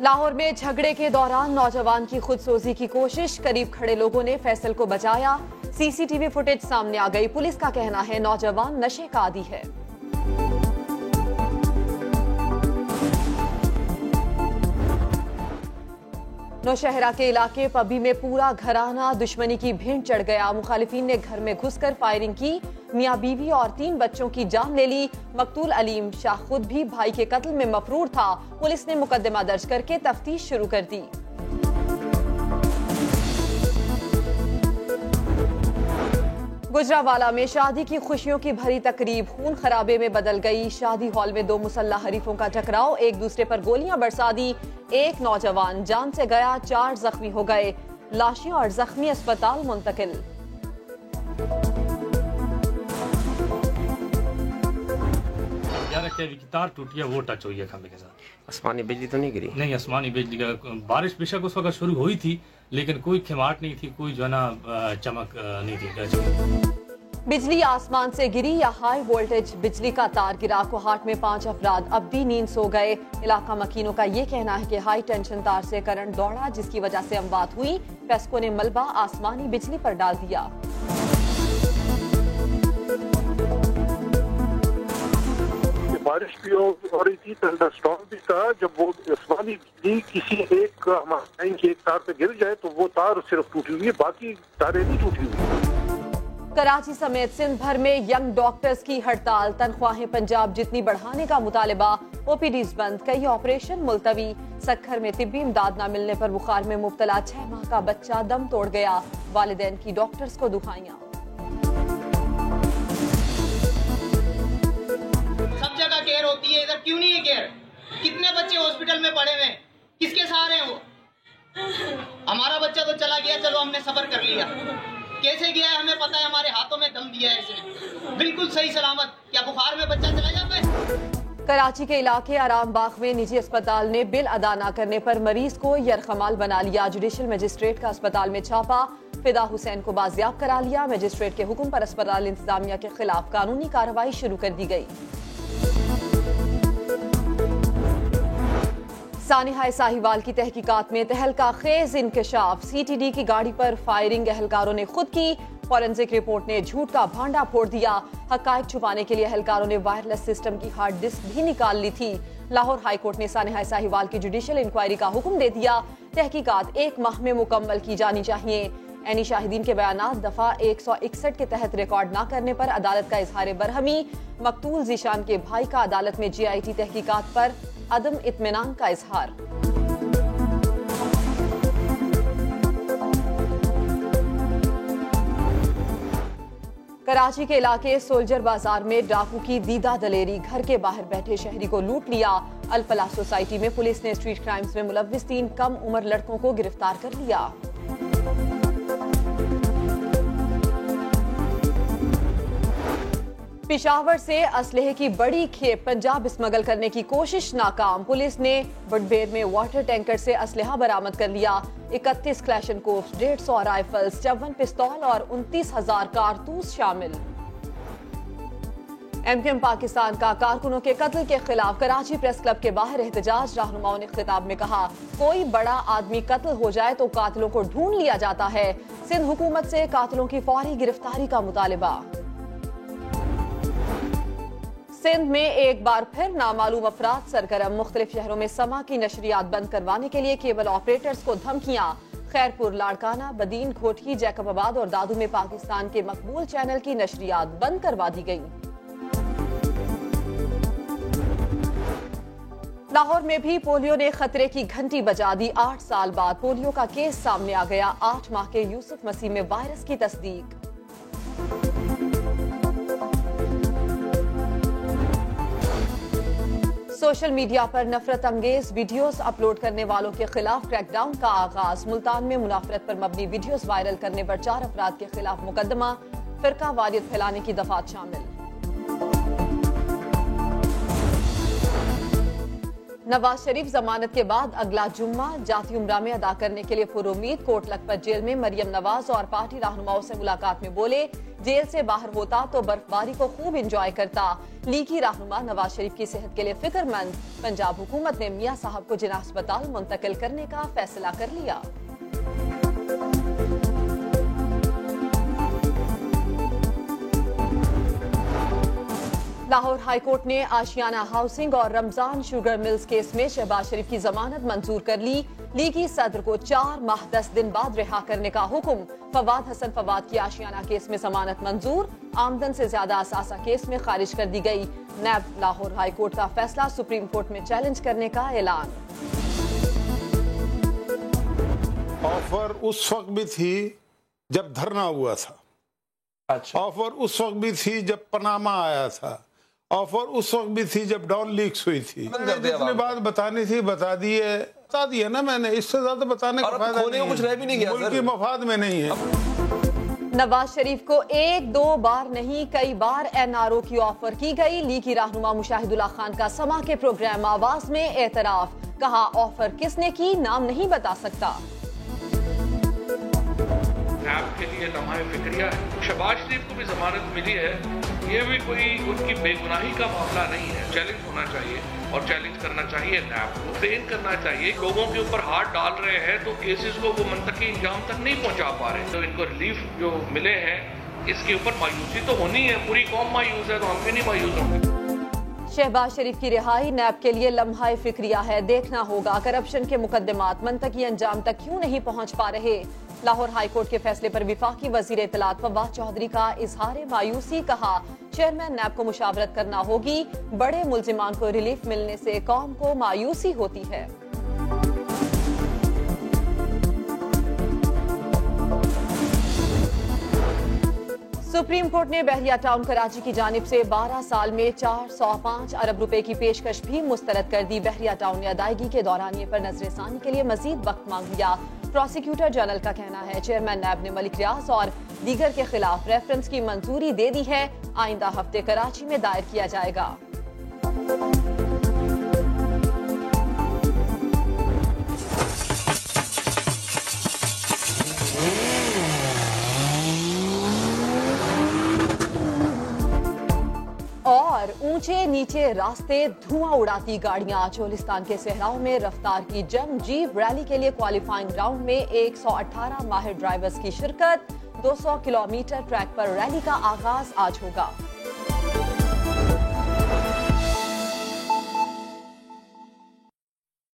लाहौर में झगड़े के दौरान नौजवान की खुदसोजी की कोशिश, करीब खड़े लोगों ने फैसल को बचाया। सीसीटीवी फुटेज सामने आ गई। पुलिस का कहना है नौजवान नशे का आदी है। नौशहरा के इलाके पबी में पूरा घराना दुश्मनी की भीड़ चढ़ गया। मुखालिफिन ने घर में घुसकर फायरिंग की। मियां बीवी और 3 बच्चों की जान ले ली। मकतूल अलीम शाह खुद भी भाई के कत्ल में मफरूर था। पुलिस ने मुकदमा दर्ज करके तफ्तीश शुरू कर दी। गुजरावाला में शादी की खुशियों की भरी तकरीब खून खराबे में बदल गई। शादी हॉल में 2 मुसल्लह हरीफों का टकराव, एक दूसरे पर गोलियां बरसा दी। एक नौजवान जान से गया, 4 जख्मी हो गए। लाशें और जख्मी अस्पताल मुंतकिल। की तार टूटी है, वो टच हुई है खंबे के साथ। आसमानी बिजली तो नहीं गिरी? नहीं, आसमानी बिजली का बारिश बेशक उस वक्त शुरू हुई थी, लेकिन कोई खिमाट नहीं थी, कोई जो है ना चमक नहीं थी। बिजली आसमान से गिरी या हाई वोल्टेज बिजली का तार गिरा। कोहाट में 5 अफराद अब भी नींद सो गए। इलाका मकीनों का ये कहना है कि हाई टेंशन तार से करंट दौड़ा, जिसकी वजह से अमवात हुई। पेस्को ने मलबा आसमानी बिजली पर डाल दिया। बारिश भी हो रही थी, थंडरस्टॉर्म भी था। जब वो आसमानी बिजली किसी एक हमारे लाइन की एक तार पे गिर जाए तो वो तार सिर्फ टूटी हुई है, बाकी तारें नहीं टूटी हुई। कराची समेत सिंध भर में यंग डॉक्टर्स की हड़ताल। तनख्वाहें पंजाब जितनी बढ़ाने का मुतालबा। ओपीडीज बंद, कई ऑपरेशन मुलतवी। सक्खर में तिब्बी इमदाद न मिलने पर बुखार में मुब्तला 6 माह का बच्चा दम तोड़ गया। वालिदैन की डॉक्टर्स को दुहाइयां। सब जगह केयर होती है, इधर क्यों नहीं है केयर? कितने बच्चे हॉस्पिटल में पड़े हुए, किसके सहारे हैं वो? हमारा बच्चा तो चला गया, चलो हमने सब्र कर लिया। कैसे गया है हमें पता है, हमारे हाथों में दम दिया है इसने, बिल्कुल सही सलामत। क्या बुखार में बच्चा चला जाता है? कराची के इलाके आराम बाग में निजी अस्पताल ने बिल अदा न करने पर मरीज को यरखमाल बना लिया। जुडिशल मजिस्ट्रेट का अस्पताल में छापा। फिदा हुसैन को बाजियाब करा लिया। मजिस्ट्रेट के हुक्म पर अस्पताल इंतजामिया के खिलाफ कानूनी कार्रवाई शुरू कर दी गई। सानिहा साहिवाल की तहकीकात में तहलका खेज इंकशाफ। सीटीडी की गाड़ी पर फायरिंग एहलकारों ने खुद की। फॉरेंसिक रिपोर्ट ने झूठ का भांडा फोड़ दिया। हकायक छुपाने के लिए एहलकारों ने वायरलेस सिस्टम की हार्ड डिस्क भी निकाल ली थी। लाहौर हाई कोर्ट ने सानिहा साहिवाल की जुडिशियल इंक्वायरी का हुक्म दे दिया। तहकीकात 1 माह में मुकम्मल की जानी चाहिए। एनी शाहिदीन के बयानात दफा 161 के तहत रिकॉर्ड न करने पर अदालत का इजहार बरहमी। मकतूल जीशान के भाई का अदालत में GIT तहकीकात पर अदम इत्मीनान का इजहार। कराची के इलाके सोल्जर बाजार में डाकू की दीदा दलेरी। घर के बाहर बैठे शहरी को लूट लिया। अल-फलाह सोसाइटी में पुलिस ने स्ट्रीट क्राइम्स में मुलव्विस 3 कम उम्र लड़कों को गिरफ्तार कर लिया। पिशावर से असलहे की बड़ी खेप पंजाब स्मगल करने की कोशिश नाकाम। पुलिस ने बुडबेर में वाटर टैंकर से असलहा बरामद कर लिया। 31 क्लैशनकोव्स, 150 राइफल्स, 54 पिस्तौल और 29,000 कारतूस शामिल। MQM पाकिस्तान का कारकुनों के कत्ल के खिलाफ कराची प्रेस क्लब के बाहर एहतजाज। रहनुमाओं ने खिताब में कहा, कोई बड़ा आदमी कत्ल हो जाए तो कातिलों को ढूंढ लिया जाता है। सिंध हुकूमत से कातिलों की फौरी गिरफ्तारी का मुतालिबा। सिंध में एक बार फिर नामालूम अफराद सरगर्म। मुख्तलिफ शहरों में समा की नशरियात बंद करवाने के लिए केबल ऑपरेटर्स को धमकियां। खैरपुर, लाड़काना, बदीन, घोटकी, जैकबाबाद और दादू में पाकिस्तान के मकबूल चैनल की नशरियात बंद करवा दी गई। लाहौर में भी पोलियो ने खतरे की घंटी बजा दी। 8 साल बाद पोलियो का केस सामने आ गया। 8 माह के यूसुफ मसीह में वायरस की तस्दीक। सोशल मीडिया पर नफरत अंगेज वीडियोस अपलोड करने वालों के खिलाफ क्रैकडाउन का आगाज। मुल्तान में मुनाफरत पर मबनी वीडियोस वायरल करने पर 4 अफराद के खिलाफ मुकदमा। फिरका वारियत फैलाने की दफात शामिल। नवाज शरीफ जमानत के बाद अगला जुम्मा जाती उम्रा में अदा करने के लिए पुरुमीद। कोट लखपत जेल में मरियम नवाज और पार्टी रहनुमाओं से मुलाकात में बोले, जेल से बाहर होता तो बर्फबारी को खूब एंजॉय करता। लीगी रहनुमा नवाज शरीफ की सेहत के लिए फिक्रमंद। पंजाब हुकूमत ने मियां साहब को जिला अस्पताल मुंतकिल करने का फैसला कर लिया। लाहौर हाईकोर्ट ने आशियाना हाउसिंग और रमजान शुगर मिल्स केस में शहबाज शरीफ की जमानत मंजूर कर ली। लीगी सदर को 4 माह 10 दिन बाद रिहा करने का हुक्म। फवाद हसन फवाद की आशियाना केस में जमानत मंजूर। आमदन से ज्यादा असासा केस में खारिज कर दी गई। नैब लाहौर हाईकोर्ट का फैसला सुप्रीम कोर्ट में चैलेंज करने का ऐलान। ऑफर उस वक्त भी थी जब धरना हुआ था। अच्छा। ऑफर उस वक्त भी थी जब पनामा आया था। ऑफर उस वक्त भी थी जब डॉन लीक्स हुई थी। जितनी बात बतानी थी बता दिए ना मैंने। इससे ज्यादा बताने का फायदा नहीं है। कुछ रह भी नहीं गया। मुल्क के मफाद में नहीं है। नवाज शरीफ को 1-2 बार नहीं कई बार NRO की ऑफर की गई। लीगी रहनुमा मुशाहिदुल्लाह खान का समा के प्रोग्राम आवाज में एतराफ। कहा ऑफर किसने की नाम नहीं बता सकता। नैब के लिए लम्हा फिक्रिया है। शहबाज शरीफ को भी जमानत मिली है। ये भी कोई उनकी बेगुनाही का मामला नहीं है। चैलेंज होना चाहिए और चैलेंज करना चाहिए। नैब को ट्रेन करना चाहिए। लोगों के ऊपर हाथ डाल रहे हैं तो केसेस को वो मंतकी इंजाम तक नहीं पहुंचा पा रहे। तो इनको रिलीफ जो मिले हैं इसके ऊपर मायूसी तो होनी है। पूरी कौम मायूस है तो हम भी नहीं मायूस होंगे। शहबाज शरीफ की रिहाई नैब के लिए लम्हा फिक्रिया है। देखना होगा करप्शन के मुकदमात मंतकी अंजाम तक क्यों नहीं पहुंच पा रहे। लाहौर हाईकोर्ट के फैसले पर विफाकी वजीर इत्तलात फवाद चौधरी का इजहार मायूसी। कहा चेयरमैन नैब को मुशावरत करना होगी। बड़े मुल्जिमान को रिलीफ मिलने से कौम को मायूसी होती है। सुप्रीम कोर्ट ने बहरिया टाउन कराची की जानिब से 12 साल में 405 अरब रुपए की पेशकश भी मुस्तरद कर दी। बहरिया टाउन ने अदायगी के दौरानिये पर नजरसानी के लिए मजीद वक्त मांग लिया। प्रोसिक्यूटर जनरल का कहना है चेयरमैन नैब ने मलिक रियाज और दीगर के खिलाफ रेफरेंस की मंजूरी दे दी है। आइंदा हफ्ते कराची में दायर किया जाएगा। और ऊंचे नीचे रास्ते धुआं उड़ाती गाड़ियां। चोलिस्तान के सहराओं में रफ्तार की जंग। जीप रैली के लिए क्वालिफाइंग राउंड में 118 माहिर ड्राइवर्स की शिरकत। 200 किलोमीटर ट्रैक पर रैली का आगाज आज होगा।